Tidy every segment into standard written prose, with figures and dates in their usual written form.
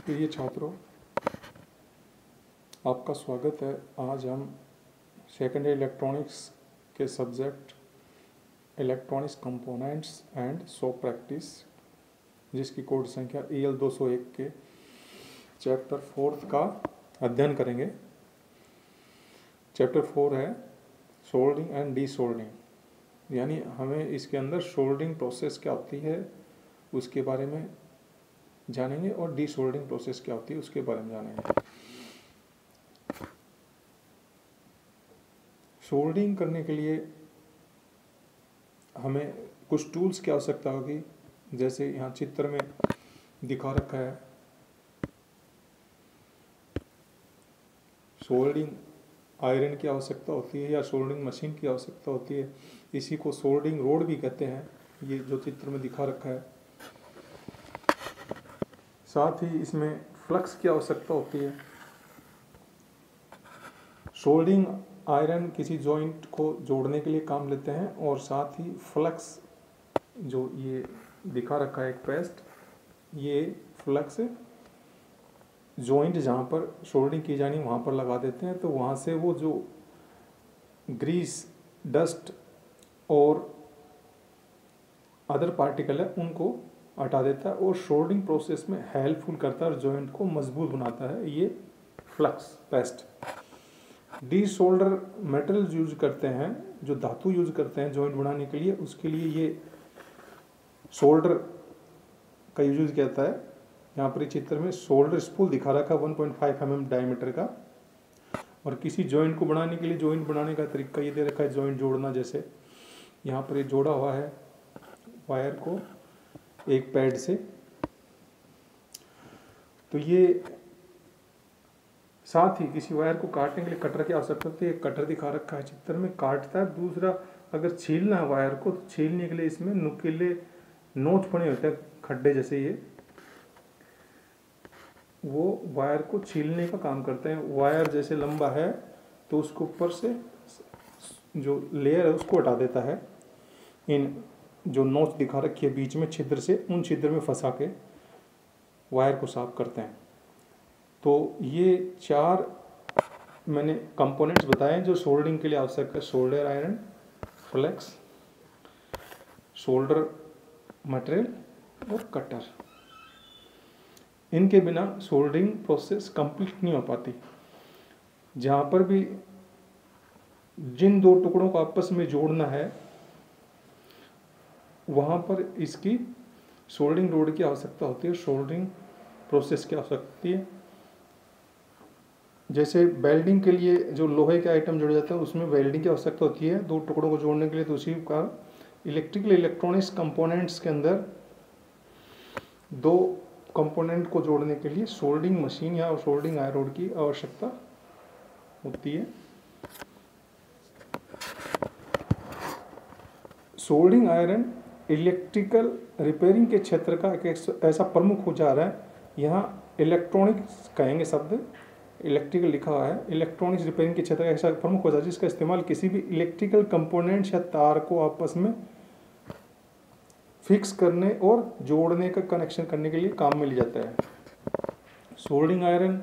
प्रिय छात्रों, आपका स्वागत है। आज हम सेकेंडरी इलेक्ट्रॉनिक्स के subject electronics components and so practice, जिसकी कोड संख्या EL 201 के चैप्टर 4 का अध्ययन करेंगे। चैप्टर 4 है सोल्डरिंग एंड डी सोल्डरिंग, यानी हमें इसके अंदर सोल्डरिंग प्रोसेस क्या होती है उसके बारे में जानेंगे और डी सोल्डरिंग प्रोसेस क्या होती है उसके बारे में जानेंगे। सोल्डरिंग करने के लिए हमें कुछ टूल्स की आवश्यकता होगी, जैसे यहाँ चित्र में दिखा रखा है। सोल्डरिंग आयरन की आवश्यकता होती है या सोल्डरिंग मशीन की आवश्यकता होती है। इसी को सोल्डरिंग रोड भी कहते हैं, ये जो चित्र में दिखा रखा है। साथ ही इसमें फ्लक्स की आवश्यकता होती है। सोल्डरिंग आयरन किसी जॉइंट को जोड़ने के लिए काम लेते हैं, और साथ ही फ्लक्स जो ये दिखा रखा है एक पेस्ट, ये फ्लक्स जॉइंट जहाँ पर सोल्डरिंग की जानी वहाँ पर लगा देते हैं, तो वहाँ से वो जो ग्रीस, डस्ट और अदर पार्टिकल है उनको हटा देता है और सोल्डरिंग प्रोसेस में हेल्पफुल करता है और जॉइंट को मजबूत बनाता है ये flux paste. The solder metals use करते हैं, जो धातु यूज करते हैं जॉइंट बनाने के लिए, उसके लिए ये सोल्डर का यूज किया जाता है। यहाँ पर चित्र में सोल्डर स्पूल दिखा रखा है 1.5 mm डायमीटर का, और किसी जॉइंट को बनाने के लिए जॉइंट बनाने का तरीका ये दे रखा है, जॉइंट जोड़ना। जैसे यहाँ पर ये जोड़ा हुआ है वायर को एक पैड से, तो ये साथ ही किसी वायर को काटने के लिए कटर की आवश्यकता होती है। कटर दिखा रखा है चित्र में, काटता है। दूसरा, अगर छीलना है वायर को, तो छीलने के लिए इसमें नुकीले नोच बने होते हैं, खड्डे जैसे ये, वो वायर को छीलने का काम करते हैं। वायर जैसे लंबा है तो उसको ऊपर से जो लेयर है उसको हटा देता है। इन जो नोच दिखा रखी है बीच में छिद्र से, उन छिद्र में फंसा के वायर को साफ करते हैं। तो ये 4 मैंने कंपोनेंट्स बताए जो सोल्डरिंग के लिए आवश्यक है। Solder iron, flux, solder material और कटर। इनके बिना सोल्डरिंग प्रोसेस कंप्लीट नहीं हो पाती। जहाँ पर भी जिन 2 टुकड़ों को आपस में जोड़ना है वहाँ पर इसकी सोल्डरिंग रोड की आवश्यकता होती है, सोल्डरिंग प्रोसेस की आवश्यकता होती है। जैसे वेल्डिंग के लिए जो लोहे के आइटम जोड़े जाते हैं उसमें वेल्डिंग की आवश्यकता होती है 2 टुकड़ों को जोड़ने के लिए। तो उसी का इलेक्ट्रिकल इलेक्ट्रॉनिक्स कंपोनेंट्स के अंदर 2 कंपोनेंट को जोड़ने के लिए सोल्डरिंग मशीन या सोल्डरिंग आयरन रोड की आवश्यकता होती है। सोल्डरिंग आयरन इलेक्ट्रिकल रिपेयरिंग के क्षेत्र का एक ऐसा प्रमुख औजार है। यहाँ इलेक्ट्रॉनिक्स कहेंगे शब्द, इलेक्ट्रिकल लिखा हुआ है। इलेक्ट्रॉनिक्स रिपेयरिंग के क्षेत्र का ऐसा प्रमुख औजार जिसका इस्तेमाल किसी भी इलेक्ट्रिकल कंपोनेंट्स या तार को आपस में फिक्स करने और जोड़ने का कनेक्शन करने के लिए काम में लिया जाता है। सोल्डरिंग आयरन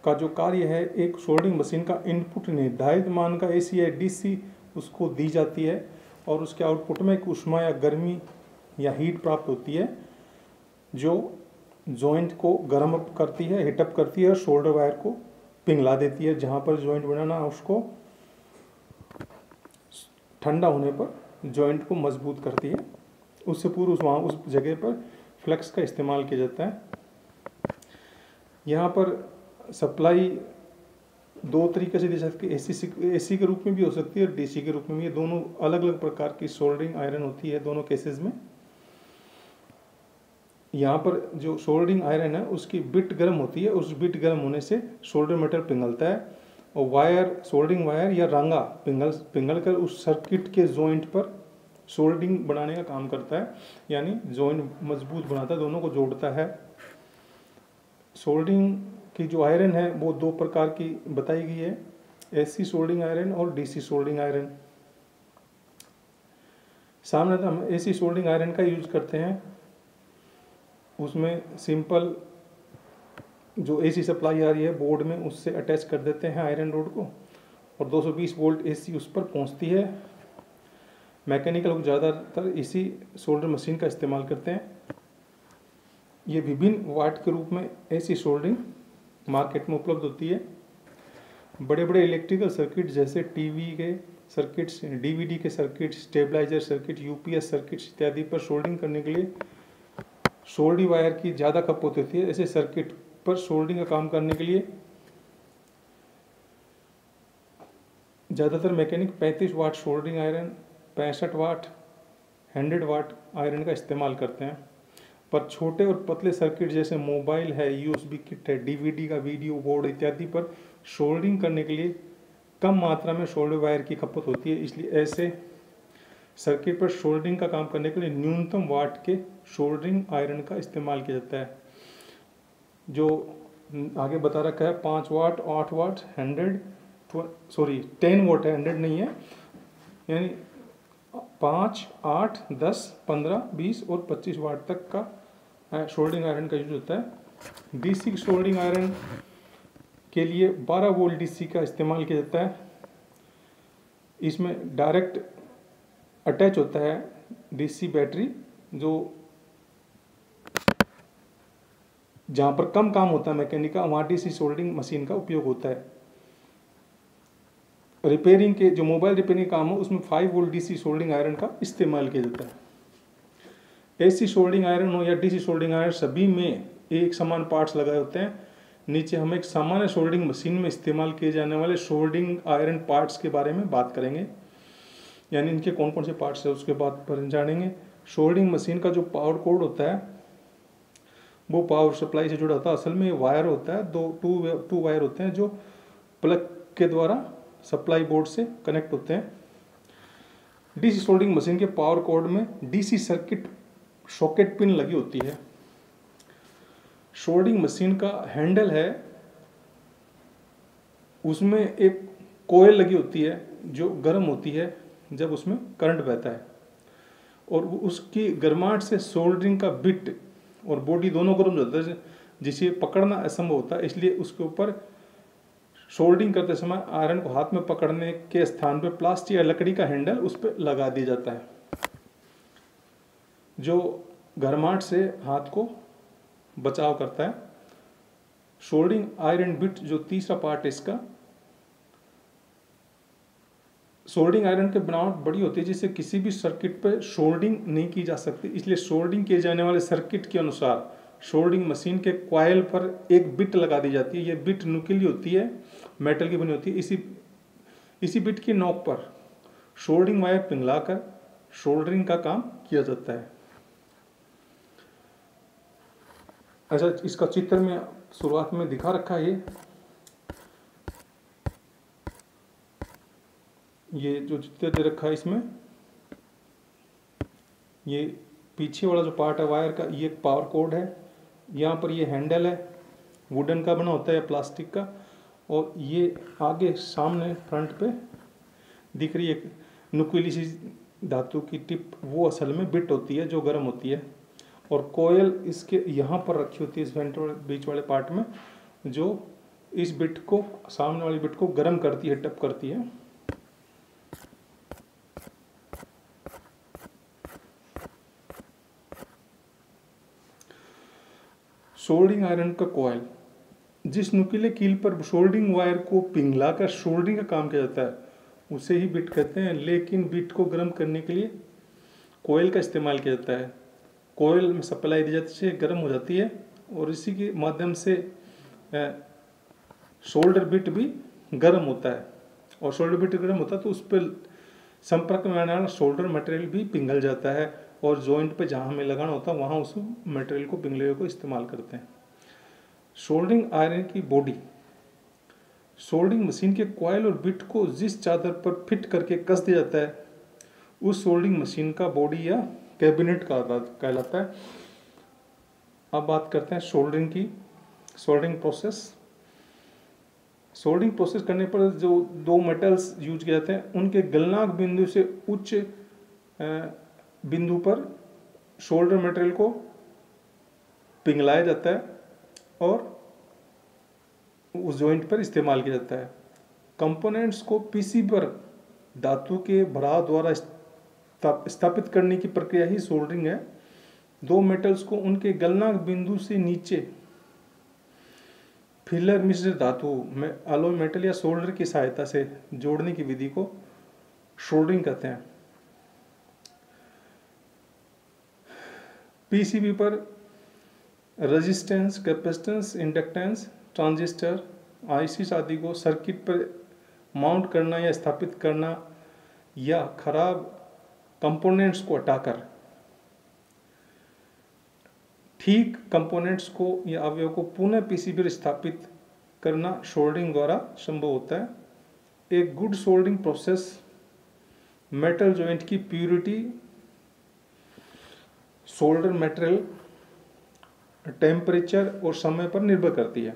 का जो कार्य है, एक सोल्डरिंग मशीन का इनपुट निर्धारित मान का AC या DC उसको दी जाती है, और उसके आउटपुट में एक ऊष्मा या गर्मी या हीट प्राप्त होती है जो जॉइंट को गर्म अप करती है, हीटअप करती है, और शोल्डर वायर को पिघला देती है। जहाँ पर जॉइंट बनाना उसको ठंडा होने पर जॉइंट को मजबूत करती है। उससे पूर्व वहाँ उस जगह पर फ्लक्स का इस्तेमाल किया जाता है। यहाँ पर सप्लाई 2 तरीके से दी जा सकती है, AC के रूप में भी हो सकती है और DC के रूप में भी। ये दोनों अलग अलग प्रकार की सोल्डरिंग आयरन होती है दोनों केसेस में। यहाँ पर जो सोल्डरिंग आयरन है उसकी बिट गर्म होती है, उस बिट गर्म होने से सोल्डर मेटल पिघलता है, और वायर, सोल्डरिंग वायर या रांगा पिघल कर उस सर्किट के जॉइंट पर सोल्डरिंग बनाने का काम करता है, यानी जॉइंट मजबूत बनाता है, दोनों को जोड़ता है। सोल्डरिंग की जो आयरन है वो 2 प्रकार की बताई गई है, AC सोल्डरिंग आयरन और DC सोल्डरिंग आयरन। सामान्यतः हम AC सोल्डरिंग आयरन का यूज करते हैं। उसमें सिंपल जो एसी सप्लाई आ रही है बोर्ड में उससे अटैच कर देते हैं आयरन रोड को, और 220 वोल्ट एसी उस पर पहुंचती है। मैकेनिकल लोग ज़्यादातर इसी सोल्डर मशीन का इस्तेमाल करते हैं। ये विभिन्न वाट के रूप में ऐसी सोल्डरिंग मार्केट में उपलब्ध होती है। बड़े बड़े इलेक्ट्रिकल सर्किट जैसे टीवी के सर्किट्स, डीवीडी के circuit, stabiliser circuit, UPS circuits इत्यादि पर सोल्डरिंग करने के लिए सोल्डरिंग वायर की ज़्यादा खपत होती है। ऐसे सर्किट पर सोल्डरिंग का काम करने के लिए ज़्यादातर मैकेनिक 35 वाट सोल्डरिंग आयरन, 65 वाट 100 वाट आयरन का इस्तेमाल करते हैं। पर छोटे और पतले सर्किट जैसे मोबाइल है, यूएसबी किट है, डीवीडी का वीडियो बोर्ड इत्यादि पर सोल्डरिंग करने के लिए कम मात्रा में सोल्डर वायर की खपत होती है। इसलिए ऐसे सर्किट पर सोल्डरिंग का काम करने के लिए न्यूनतम वाट के सोल्डरिंग आयरन का इस्तेमाल किया जाता है। जो आगे बता रखा है 5 वाट, 8 वाट, 10 वाट है, 100 नहीं है, यानी 5, 8, 10, 15, 20 और 25 वाट तक का सोल्डरिंग आयरन का यूज होता है। डीसी सोल्डरिंग आयरन के लिए 12 वोल्ट डीसी का इस्तेमाल किया जाता है। इसमें डायरेक्ट अटैच होता है डीसी बैटरी, जो जहाँ पर कम काम होता है मैकेनिक का वहाँ डीसी सोल्डरिंग मशीन का उपयोग होता है। रिपेयरिंग के जो मोबाइल रिपेयरिंग काम हो उसमें 5 वोल्ट डीसी सोल्डरिंग आयरन का इस्तेमाल किया जाता है। एसी सोल्डरिंग आयरन हो या डीसी सोल्डरिंग आयरन, सभी में एक समान पार्ट्स लगाए होते हैं। नीचे हम एक सामान्य सोल्डरिंग मशीन में इस्तेमाल किए जाने वाले सोल्डरिंग आयरन पार्ट्स के बारे में बात करेंगे, यानी इनके कौन कौन से पार्ट्स है उसके बाद पर जानेंगे। सोल्डरिंग मशीन का जो पावर कोड होता है वो पावर सप्लाई से जुड़ा होता है। असल में वायर होता है, टू वायर होते हैं जो प्लग के द्वारा सप्लाई बोर्ड से कनेक्ट होते हैं। डीसी सोल्डरिंग मशीन के पावर कोड में डीसी सर्किट सॉकेट पिन लगी होती है। सोल्डरिंग मशीन का हैंडल है, उसमें एक कोयल लगी होती है जो गर्म होती है जब उसमें करंट बहता है, और उसकी गर्माहट से सोल्डरिंग का बिट और बॉडी दोनों गर्म हो जाता है, जिसे पकड़ना असंभव होता है। इसलिए उसके ऊपर सोल्डरिंग करते समय आयरन को हाथ में पकड़ने के स्थान पर प्लास्टिक या लकड़ी का हैंडल उस पर लगा दिया जाता है, जो गर्माहट से हाथ को बचाव करता है। सोल्डरिंग आयरन बिट जो तीसरा पार्ट है इसका, सोल्डरिंग आयरन की बनावट बड़ी होती है जिससे किसी भी सर्किट पर सोल्डरिंग नहीं की जा सकती। इसलिए सोल्डरिंग किए जाने वाले सर्किट के अनुसार सोल्डरिंग मशीन के कॉइल पर एक बिट लगा दी जाती है। यह बिट नुकीली होती है, मेटल की बनी होती है। इसी बिट की नोक पर सोल्डरिंग वायर पिघलाकर सोल्डरिंग का काम किया जाता है। अच्छा, इसका चित्र में शुरुआत में दिखा रखा है, ये जो चित्र दे रखा है इसमें ये पीछे वाला जो पार्ट है वायर का, ये पावर कोड है। यहाँ पर ये हैंडल है, वुडन का बना होता है, प्लास्टिक का, और ये आगे सामने फ्रंट पे दिख रही है नुकीली सी धातु की टिप, वो असल में बिट होती है जो गर्म होती है। और कोयल इसके यहाँ पर रखी होती है इस वेंट बीच वाले पार्ट में, जो इस बिट को, सामने वाली बिट को गर्म करती है, टप करती है। सोल्डरिंग आयरन का कॉइल, जिस नुकीले कील पर सोल्डरिंग वायर को पिघलाकर सोल्डरिंग का काम किया जाता है उसे ही बिट कहते हैं। लेकिन बिट को गर्म करने के लिए कोयल का इस्तेमाल किया जाता है। कोयल में सप्लाई दी जाती है, गर्म हो जाती है, और इसी के माध्यम से शोल्डर बिट भी गर्म होता है। और शोल्डर बिट गर्म होता है तो उस पर संपर्क में आने वाला शोल्डर मटेरियल भी पिघल जाता है, और जॉइंट पे जहाँ हमें लगाना होता है वहाँ उस मटेरियल को, पिघले को इस्तेमाल करते हैं। सोल्डरिंग आयरन की बॉडी, सोल्डरिंग मशीन के कॉइल और बिट को जिस चादर पर फिट करके कस दिया जाता है उस सोल्डरिंग मशीन का बॉडी या कैबिनेट कहलाता है। अब बात करते हैं सोल्डरिंग की, सोल्डरिंग प्रोसेस। सोल्डरिंग प्रोसेस करने पर जो दो मेटल्स यूज किए जाते हैं उनके गलनांक बिंदु से उच्च बिंदु पर सोल्डर मटेरियल को पिघलाया जाता है और उस जॉइंट पर इस्तेमाल किया जाता है। कंपोनेंट्स को पीसी पर धातु के भराव द्वारा स्थापित करने की प्रक्रिया ही सोल्डरिंग है। दो मेटल्स को उनके गलनांक बिंदु से नीचे फिलर मिश्रित धातु में अलॉय मेटल या सोल्डर की सहायता से जोड़ने की विधि को सोल्डरिंग कहते हैं। पीसीबी पर resistance, capacitance, inductance, transistor, IC आदि को सर्किट पर माउंट करना या स्थापित करना या खराब कंपोनेंट्स को हटाकर ठीक कंपोनेंट्स को या अवयव को पुनः पीसीबी पर स्थापित करना सोल्डरिंग द्वारा संभव होता है। एक good soldering process metal joint की प्यूरिटी, सोल्डर मटेरियल, टेम्परेचर और समय पर निर्भर करती है।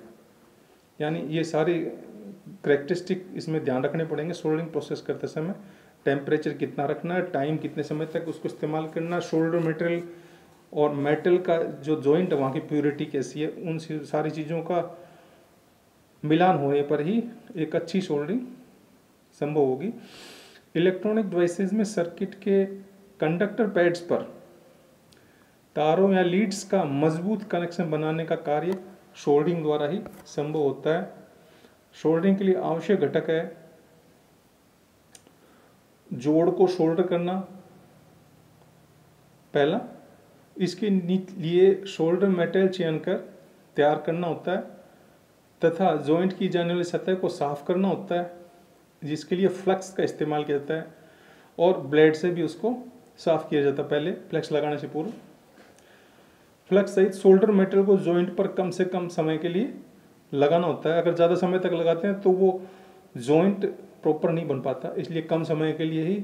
यानी ये सारी करेक्टरिस्टिक इसमें ध्यान रखने पड़ेंगे सोल्डरिंग प्रोसेस करते समय। टेम्परेचर कितना रखना है, टाइम कितने समय तक उसको इस्तेमाल करना, सोल्डर मटेरियल और मेटल का जो जॉइंट वहाँ की प्यूरिटी कैसी है, उन सारी चीज़ों का मिलान होने पर ही एक अच्छी सोल्डरिंग संभव होगी। इलेक्ट्रॉनिक डिवाइसेस में सर्किट के कंडक्टर पैड्स पर तारों या लीड्स का मजबूत कनेक्शन बनाने का कार्य सोल्डरिंग द्वारा ही संभव होता है। सोल्डरिंग के लिए आवश्यक घटक है जोड़ को सोल्डर करना पहला, इसके लिए सोल्डर मेटेरियल चयन कर तैयार करना होता है तथा जॉइंट की जाने वाली सतह को साफ करना होता है, जिसके लिए फ्लक्स का इस्तेमाल किया जाता है और ब्लेड से भी उसको साफ किया जाता है पहले फ्लक्स लगाने से पूर्व। फ्लक्स सहित सोल्डर मेटेरियल को जॉइंट पर कम से कम समय के लिए लगाना होता है। अगर ज़्यादा समय तक लगाते हैं तो वो जॉइंट प्रॉपर नहीं बन पाता, इसलिए कम समय के लिए ही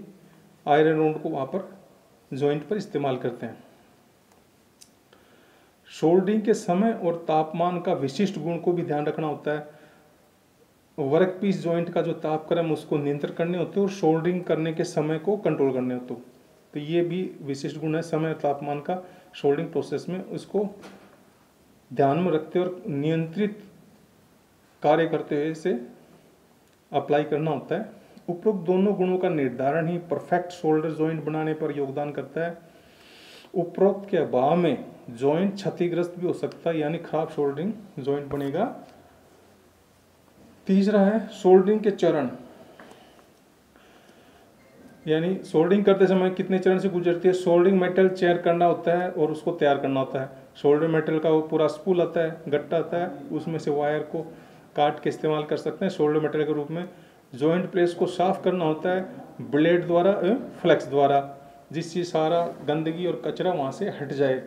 आयरन रोड को वहाँ पर जॉइंट पर इस्तेमाल करते हैं। सोल्डरिंग के समय और तापमान का विशिष्ट गुण को भी ध्यान रखना होता है। वर्क पीस जॉइंट का जो तापक्रम उसको नियंत्रित करने होते हैं और सोल्डरिंग करने के समय को कंट्रोल करने होते हैं। तो ये भी विशिष्ट गुण है समय और तापमान का सोल्डरिंग प्रोसेस में, उसको ध्यान में रखते और नियंत्रित कार्य करते हुए इसे अप्लाई करना होता है। उपरोक्त दोनों गुणों का निर्धारण ही परफेक्ट सोल्डर जॉइंट बनाने पर योगदान करता है। उपरोक्त के अभाव में जॉइंट क्षतिग्रस्त भी हो सकता है, यानी खराब सोल्डरिंग जॉइंट बनेगा। तीसरा है सोल्डरिंग के चरण, यानी सोल्डरिंग करते समय कितने चरण से गुजरती है। सोल्डरिंग मेटल चेयर करना होता है और उसको तैयार करना होता है। सोल्डर मेटल का वो पूरा स्पूल आता है, गट्टा आता है, उसमें से वायर को काट के इस्तेमाल कर सकते हैं सोल्डर मेटल के रूप में। जॉइंट प्लेस को साफ करना होता है ब्लेड द्वारा, फ्लक्स द्वारा, जिससे सारा गंदगी और कचरा वहाँ से हट जाए।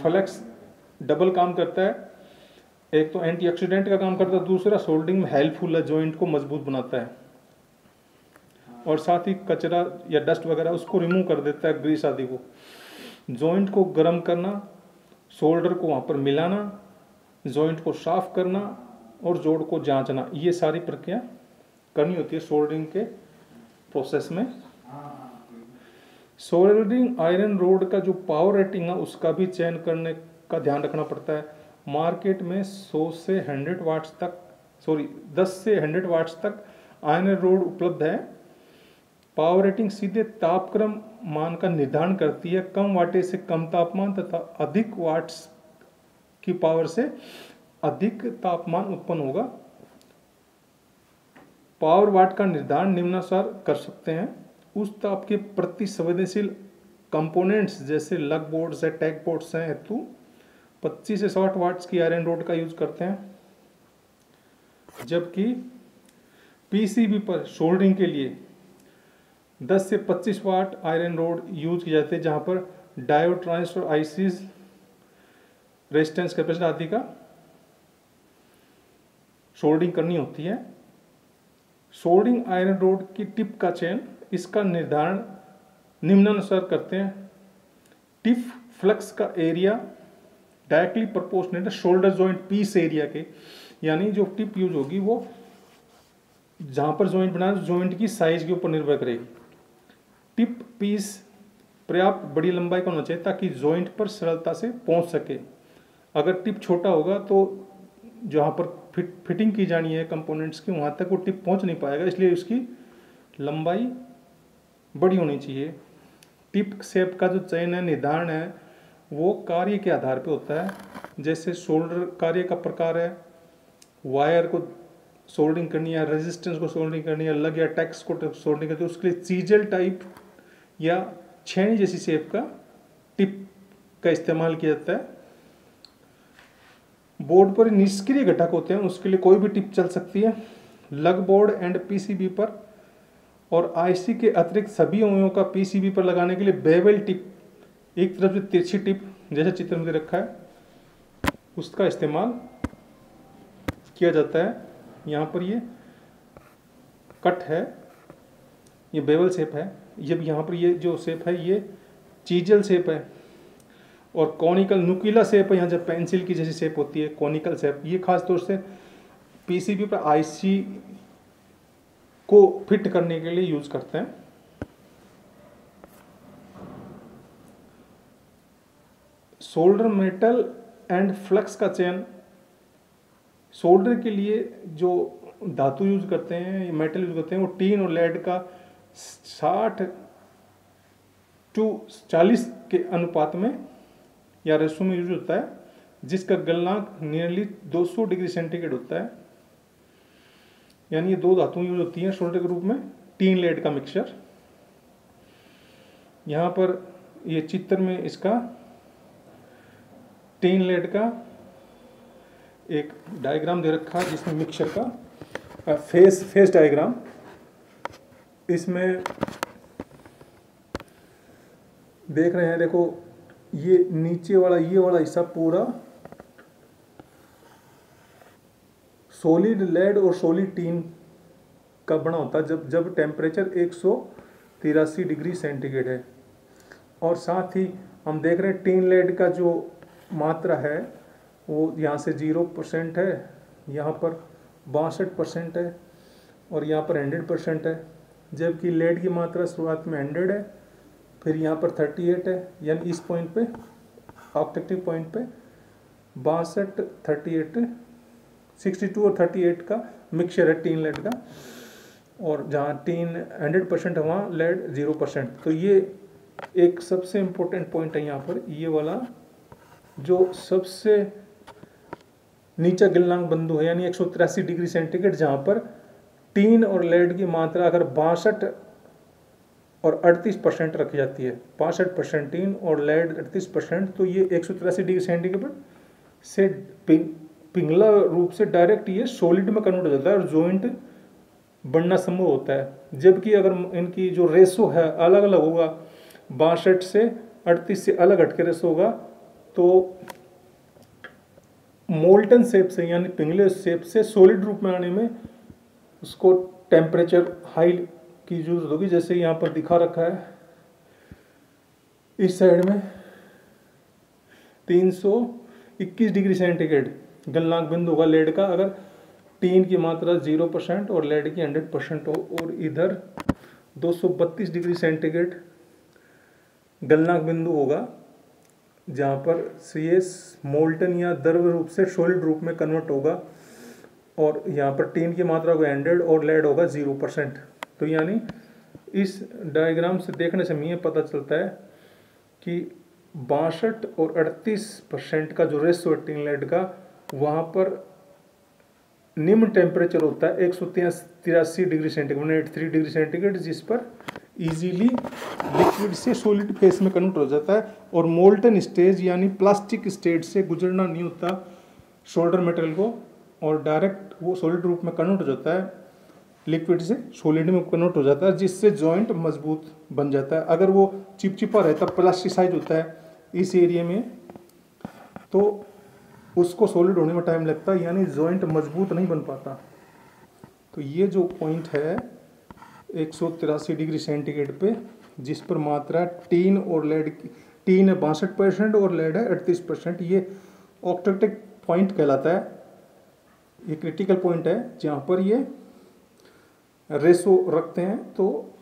फ्लक्स डबल काम करता है, एक तो एंटीऑक्सीडेंट का काम करता है, दूसरा सोल्डरिंग में हेल्पफुल है, जॉइंट को मजबूत बनाता है और साथ ही कचरा या डस्ट वगैरह उसको रिमूव कर देता है, ग्रीस आदि को। जॉइंट को गर्म करना, सोल्डर को वहाँ पर मिलाना, जॉइंट को साफ करना और जोड़ को जांचना, ये सारी प्रक्रिया करनी होती है सोल्डरिंग के प्रोसेस में। सोल्डरिंग आयरन रोड का जो पावर रेटिंग है उसका भी चयन करने का ध्यान रखना पड़ता है। मार्केट में 10 से 100 वाट्स तक आयरन रोड उपलब्ध है। पावर रेटिंग सीधे तापक्रम मान का निर्धारण करती है। कम वाटेज से कम तापमान तथा अधिक वाट्स की पावर से अधिक तापमान उत्पन्न होगा। पावर वाट का निर्धारण निम्नानुसार कर सकते हैं। उस ताप के प्रति संवेदनशील कंपोनेंट्स जैसे लग बोर्ड्स है, टैग बोर्ड्स हैं हेतु 25 से 60 वाट्स की आयरन रोड का यूज करते हैं, जबकि पीसीबी पर सोल्डरिंग के लिए 10 से 25 वाट आयरन रोड यूज की जाती है, जहां पर diode, transistor, ICs, resistance, capacitor आदि का सोल्डरिंग करनी होती है। सोल्डरिंग आयरन रोड की टिप का चयन, इसका निर्धारण निम्नानुसार करते हैं। टिप फ्लक्स का एरिया डायरेक्टली प्रोपोर्शनल है शोल्डर जॉइंट पीस एरिया के, यानी जो टिप यूज होगी वो जहां पर जॉइंट बना जॉइंट की साइज के ऊपर निर्भर करेगी। टिप पीस पर्याप्त बड़ी लंबाई का होना चाहिए ताकि जॉइंट पर सरलता से पहुंच सके। अगर टिप छोटा होगा तो जहां पर फिटिंग की जानी है कंपोनेंट्स की, वहाँ तक वो टिप पहुँच नहीं पाएगा, इसलिए उसकी लंबाई बड़ी होनी चाहिए। टिप शेप का जो चयन है, निर्धारण है, वो कार्य के आधार पे होता है। जैसे सोल्डर कार्य का प्रकार है, वायर को सोल्डरिंग करनी है, रेजिस्टेंस को सोल्डरिंग करनी है, लग या टैक्स को सोल्डरिंग करनी है, उसके लिए चीजल टाइप या छेनी जैसी शेप का टिप का इस्तेमाल किया जाता है। बोर्ड पर निष्क्रिय घटक होते हैं, उसके लिए कोई भी टिप चल सकती है। लग बोर्ड एंड पीसीबी पर और आईसी के अतिरिक्त सभी अवयवों का पीसीबी पर लगाने के लिए बेवल टिप, एक तरफ से तिरछी टिप जैसा चित्र में रखा है, उसका इस्तेमाल किया जाता है। यहाँ पर ये कट है, ये बेवल शेप है, ये यहाँ पर ये जो शेप है ये चीजल शेप है, और कॉनिकल नुकीला शेप है, यहाँ जब पेंसिल की जैसी शेप होती है कॉनिकल शेप, ये खास तौर से पीसीबी पर आईसी को फिट करने के लिए यूज करते हैं। सोल्डर मेटल एंड फ्लक्स का चयन, सोल्डर के लिए जो धातु यूज करते हैं, मेटल यूज करते हैं, वो टीन और लेड का 60:40 के अनुपात में या रेशो में यूज होता है, जिसका गलनांक नियरली 200 डिग्री सेंटीग्रेड होता है। यानी ये दो धातुएं यूज होती हैं सोल्डर के रूप में, टीन लेड का मिक्सचर। यहाँ पर ये चित्र में इसका टीन लेड का एक डायग्राम दे रखा है, जिसमें मिक्सचर का फेस डायग्राम। इसमें देख रहे हैं, देखो ये नीचे वाला ये वाला हिस्सा पूरा सॉलिड लेड और सॉलिड टीन का बना होता है जब टेम्परेचर 183 डिग्री सेंटीग्रेड है। और साथ ही हम देख रहे हैं टीन लेड का जो मात्रा है वो यहाँ से 0% है, यहाँ पर 62% है, और यहाँ पर 100% है। जबकि लेड की मात्रा शुरुआत में 100 है, फिर यहाँ पर 38 है। यानी इस पॉइंट पे, ऑक्टेक्टिव पॉइंट पे 62, 38, 62 और 38 का मिक्सचर है टीन लेड का। और जहाँ टीन 100% है वहाँ लेड 0%। तो ये एक सबसे इम्पोर्टेंट पॉइंट है यहाँ पर, ये वाला जो सबसे नीचा गलनांक बिंदु है, यानी 183 डिग्री सेंटीग्रेड, जहाँ पर टीन और लेड की मात्रा अगर 62 और 38% रखी जाती है, 65% टीन और लेड 38%, तो ये 183 डिग्री सेंटीग्रेड से पिघला रूप से डायरेक्ट ये सॉलिड में कन्वर्ट हो जाता है और जॉइंट बनना संभव होता है। जबकि अगर इनकी जो रेशो है अलग अलग होगा, 62 से 38 से अलग हटके रेशो होगा, तो मोल्टन शेप से यानी पिघले शेप से सॉलिड रूप में आने में उसको टेम्परेचर हाई की जरूरत होगी। जैसे यहाँ पर दिखा रखा है, इस साइड में 321 डिग्री सेंटीग्रेड गलनांक बिंदु होगा लेड का, अगर टीन की मात्रा 0% और लेड की 100% हो, और इधर 232 डिग्री सेंटीग्रेड गलनांक बिंदु होगा, जहाँ पर सीएस मोल्टन या द्रव रूप से सॉलिड रूप में कन्वर्ट होगा, और यहाँ पर टीन की मात्रा को 100 और लेड होगा 0%। तो यानी इस डायग्राम से देखने से हमें पता चलता है कि 62 और 38% का जो रेशो है टीन लेड का, वहाँ पर निम्न टेम्परेचर होता है 183 डिग्री सेंटीग्रेड, 183 डिग्री सेंटीग्रेड, जिस पर इजीली लिक्विड से सॉलिड फेस में कन्वर्ट हो जाता है, और मोल्टन स्टेज यानी प्लास्टिक स्टेज से गुजरना नहीं होता सोल्डर मेटेरियल को, और डायरेक्ट वो सॉलिड रूप में कन्वर्ट हो जाता है, लिक्विड से सॉलिड में कन्वर्ट हो जाता है, जिससे जॉइंट मजबूत बन जाता है। अगर वो चिपचिपा रहता, प्लास्टिसाइज होता है इस एरिया में, तो उसको सॉलिड होने में टाइम लगता है, यानी जॉइंट मजबूत नहीं बन पाता। तो ये जो पॉइंट है 183 डिग्री सेंटीग्रेड पे, जिस पर मात्रा टीन और लेड की, टीन है 62% और लेड है 38%, ये ऑक्टेक्टिव पॉइंट कहलाता है। ये क्रिटिकल पॉइंट है जहाँ पर ये रेशो रखते हैं, तो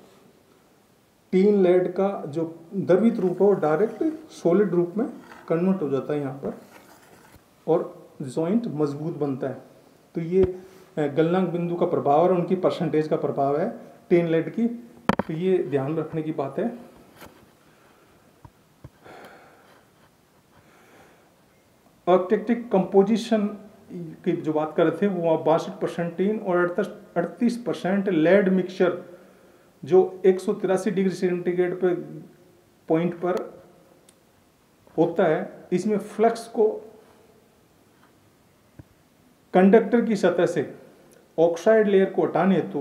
टीन लेड का जो द्रवित रूप है वो डायरेक्ट सॉलिड रूप में कन्वर्ट हो जाता है यहाँ पर, और जॉइंट मजबूत बनता है। तो ये गलनांक बिंदु का प्रभाव और उनकी परसेंटेज का प्रभाव है टेन लेड की, तो ये ध्यान रखने की बात है। ऑक्टेक्टिक कंपोजिशन की जो बात कर रहे थे वो 62% टीन और 38% लेड मिक्सचर जो 183 डिग्री सेंटीग्रेड पे पॉइंट पर होता है। इसमें फ्लक्स को कंडक्टर की सतह से ऑक्साइड लेयर को हटाने हेतु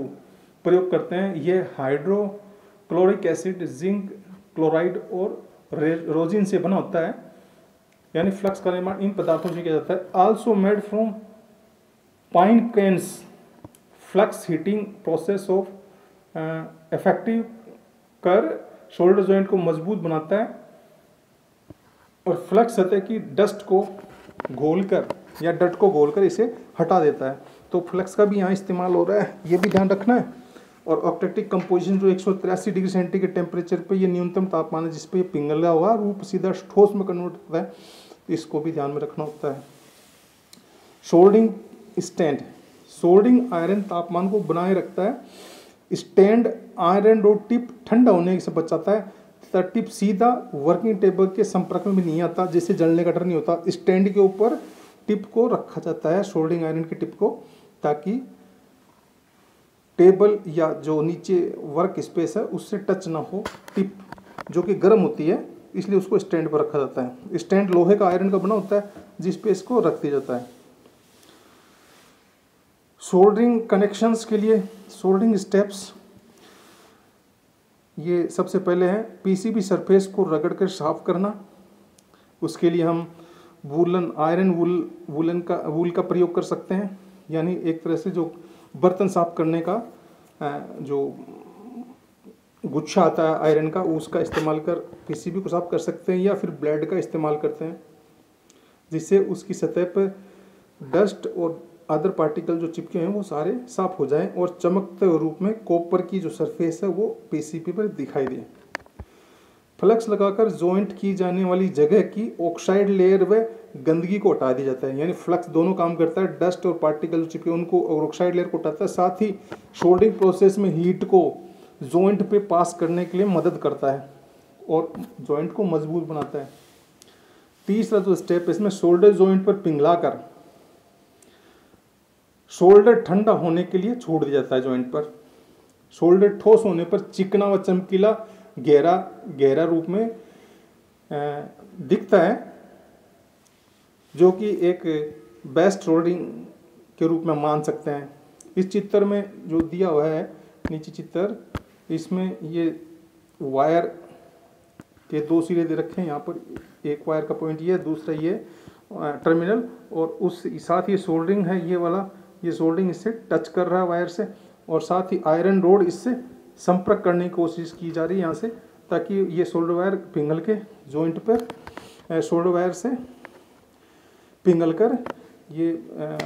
प्रयोग करते हैं। यह हाइड्रोक्लोरिक एसिड, जिंक क्लोराइड और रोजिन से बना होता है, यानी फ्लक्स का निर्माण इन पदार्थों से किया जाता है। Also made from pine cans, flux heating process of effective कर शोल्डर जॉइंट को मजबूत बनाता है और फ्लक्स सतह की डस्ट को घोलकर या डट को घोलकर इसे हटा देता है। तो फ्लक्स का भी यहाँ इस्तेमाल हो रहा है, ये भी ध्यान रखना है। और ऑक्टेक्टिक कंपोजिशन जो 183 डिग्री सेंटीग्रेड टेम्परेचर पे ये न्यूनतम तापमान है जिस पे ये पिघला हुआ रूप सीधा ठोस में कन्वर्ट होता है, तो इसको भी ध्यान में रखना होता है। सोल्डिंग स्टैंड, सोल्डिंग आयरन तापमान को बनाए रखता है। स्टैंड आयरन रोड टिप ठंडा होने से बचाता है तथा टिप सीधा वर्किंग टेबल के संपर्क में भी नहीं आता, जिससे जलने का डर नहीं होता। स्टैंड के ऊपर टिप को रखा जाता है, सोल्डिंग आयरन की टिप को, ताकि टेबल या जो नीचे वर्क स्पेस है उससे टच ना हो टिप, जो कि गर्म होती है, इसलिए उसको स्टैंड पर रखा जाता है। स्टैंड लोहे का आयरन का बना होता है जिस पे इसको रख दिया जाता है। सोल्डरिंग कनेक्शंस के लिए सोल्डरिंग स्टेप्स, ये सबसे पहले है पीसीबी सरफेस को रगड़कर साफ करना। उसके लिए हम वूलन आयरन वूल का प्रयोग कर सकते हैं, यानी एक तरह से जो बर्तन साफ करने का जो गुच्छा आता है आयरन का, उसका इस्तेमाल कर पीसीबी को साफ कर सकते हैं, या फिर ब्लेड का इस्तेमाल करते हैं जिससे उसकी सतह पर डस्ट और अदर पार्टिकल जो चिपके हैं वो सारे साफ हो जाएं और चमकते रूप में कॉपर की जो सरफेस है वो पीसीबी पर दिखाई दे। फ्लक्स लगाकर जॉइंट की जाने वाली जगह की ऑक्साइड लेयर व गंदगी को हटा दिया जाता है, यानी फ्लक्स दोनों काम करता है, डस्ट और पार्टिकल जो चिपके उनको और ऑक्साइड लेयर को हटाता है, साथ ही सोल्डरिंग प्रोसेस में हीट को जॉइंट पे पास करने के लिए मदद करता है और जॉइंट को मजबूत बनाता है। तीसरा जो स्टेप है इसमें शोल्डर जॉइंट पर पिघलाकर शोल्डर ठंडा होने के लिए छोड़ दिया जाता है जॉइंट पर। शोल्डर ठोस होने पर चिकना व चमकीला गहरा रूप में दिखता है, जो कि एक बेस्ट सोल्डरिंग के रूप में मान सकते हैं। इस चित्र में जो दिया हुआ है नीचे चित्र, इसमें ये वायर के दो सिरे दे रखे हैं। यहाँ पर एक वायर का पॉइंट ये है, दूसरा ये टर्मिनल, और उस साथ ही सोल्डरिंग है, ये वाला ये सोल्डरिंग इससे टच कर रहा है वायर से, और साथ ही आयरन रोड इससे संपर्क करने की कोशिश की जा रही है यहाँ से, ताकि ये सोल्डर वायर पिघल के जॉइंट पर सोल्डर वायर से पिघल कर ये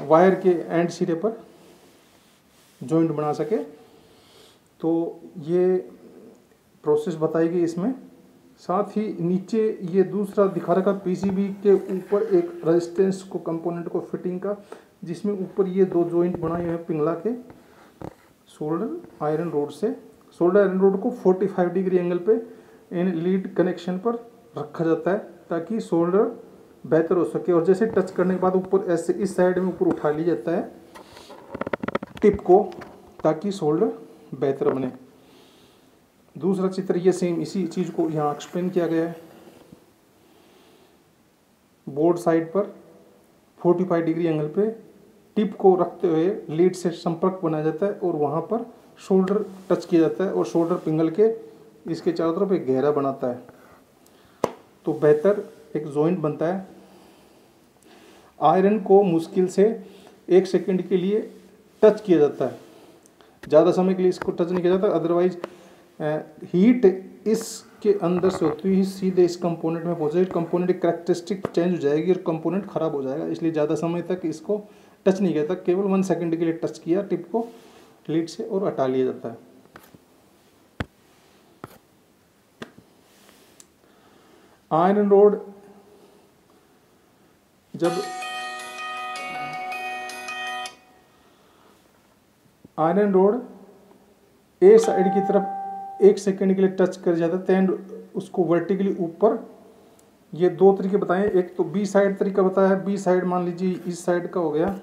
वायर के एंड सिरे पर जॉइंट बना सके। तो ये प्रोसेस बताई गई इसमें। साथ ही नीचे ये दूसरा दिखा रखा पीसीबी के ऊपर एक रेजिस्टेंस को कंपोनेंट को फिटिंग का, जिसमें ऊपर ये दो जॉइंट बनाए हुए हैं पिघला के सोल्डर आयरन रोड से। सोल्डर आयरन रोड को 45 डिग्री एंगल पे इन लीड कनेक्शन पर रखा जाता है ताकि सोल्डर बेहतर हो सके, और जैसे टच करने के बाद ऊपर ऐसे इस साइड में ऊपर उठा लिया जाता है टिप को, ताकि सोल्डर बेहतर बने। दूसरा चित्र ये सेम इसी चीज को यहाँ एक्सप्लेन किया गया है। बोर्ड साइड पर 45 डिग्री एंगल पे टिप को रखते हुए लीड से संपर्क बनाया जाता है और वहाँ पर शोल्डर टच किया जाता है और शोल्डर पिघल के इसके चारों तरफ एक गहरा बनाता है, तो बेहतर एक जॉइंट बनता है। आयरन को मुश्किल से 1 सेकंड के लिए टच किया जाता है, ज़्यादा समय के लिए इसको टच नहीं किया जाता, अदरवाइज हीट इसके अंदर से होती हुई सीधे इस कंपोनेंट में पहुंच जाएगी, कंपोनेंट की कैरेक्टरिस्टिक चेंज हो जाएगी और कंपोनेंट खराब हो जाएगा, इसलिए ज़्यादा समय तक इसको टच नहीं किया जाता, केवल 1 सेकंड के लिए टच किया टिप को लीड से और हटा लिया जाता है। आयरन रोड जब आयरन रोड ए साइड की तरफ 1 सेकंड के लिए टच कर जाता है एंड उसको वर्टिकली ऊपर, ये 2 तरीके बताएं। एक तो बी साइड तरीका बताया है, बी साइड मान लीजिए इस साइड का हो गया,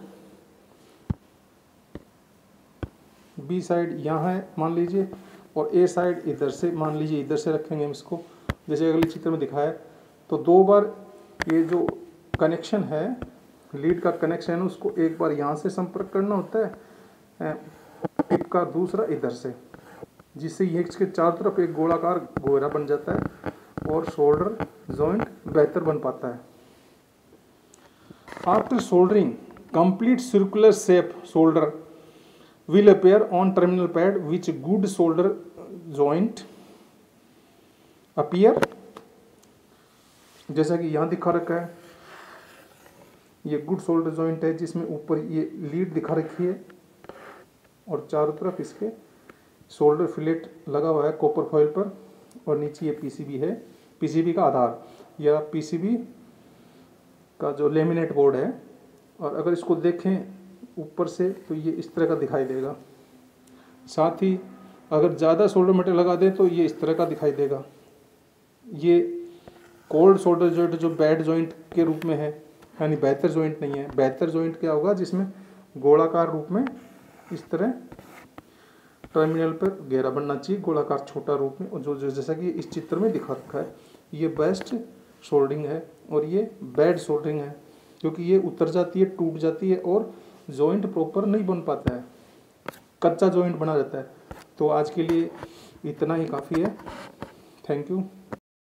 बी साइड यहाँ है मान लीजिए, और ए साइड इधर से मान लीजिए, इधर से रखेंगे हम इसको, जैसे अगले चित्र में दिखाया। तो 2 बार ये जो कनेक्शन है, लीड का कनेक्शन है, उसको एक बार यहाँ से संपर्क करना होता है टिप का, दूसरा इधर से, जिससे ये इसके चारों तरफ एक गोलाकार गोरा बन जाता है और शोल्डर जॉइंट बेहतर बन पाता है। After soldering complete circular shape shoulder will appear on terminal pad which good shoulder joint appear, जैसा कि यहाँ दिखा रखा है, ये गुड शोल्डर जॉइंट है जिसमें ऊपर ये लीड दिखा रखी है और चारों तरफ इसके शोल्डर फिलेट लगा हुआ है कॉपर फॉइल पर, और नीचे ये पीसीबी है, पीसीबी का आधार या पीसीबी का जो लेमिनेट बोर्ड है। और अगर इसको देखें ऊपर से तो ये इस तरह का दिखाई देगा। साथ ही अगर ज़्यादा शोल्डर मटेरियल लगा दें तो ये इस तरह का दिखाई देगा। ये कोल्ड शोल्डर जॉइंट जो बैड जॉइंट के रूप में है, यानी बेहतर जॉइंट नहीं है। बेहतर जॉइंट क्या होगा, जिसमें गोलाकार रूप में इस तरह टर्मिनल पर घेरा बनना चाहिए, गोलाकार छोटा रूप में, और जो जैसा कि इस चित्र में दिखा रखा है। ये बेस्ट शोल्डरिंग है और ये बैड शोल्डरिंग है, क्योंकि ये उतर जाती है, टूट जाती है और जॉइंट प्रॉपर नहीं बन पाता है, कच्चा जॉइंट बना रहता है। तो आज के लिए इतना ही काफ़ी है। Thank you.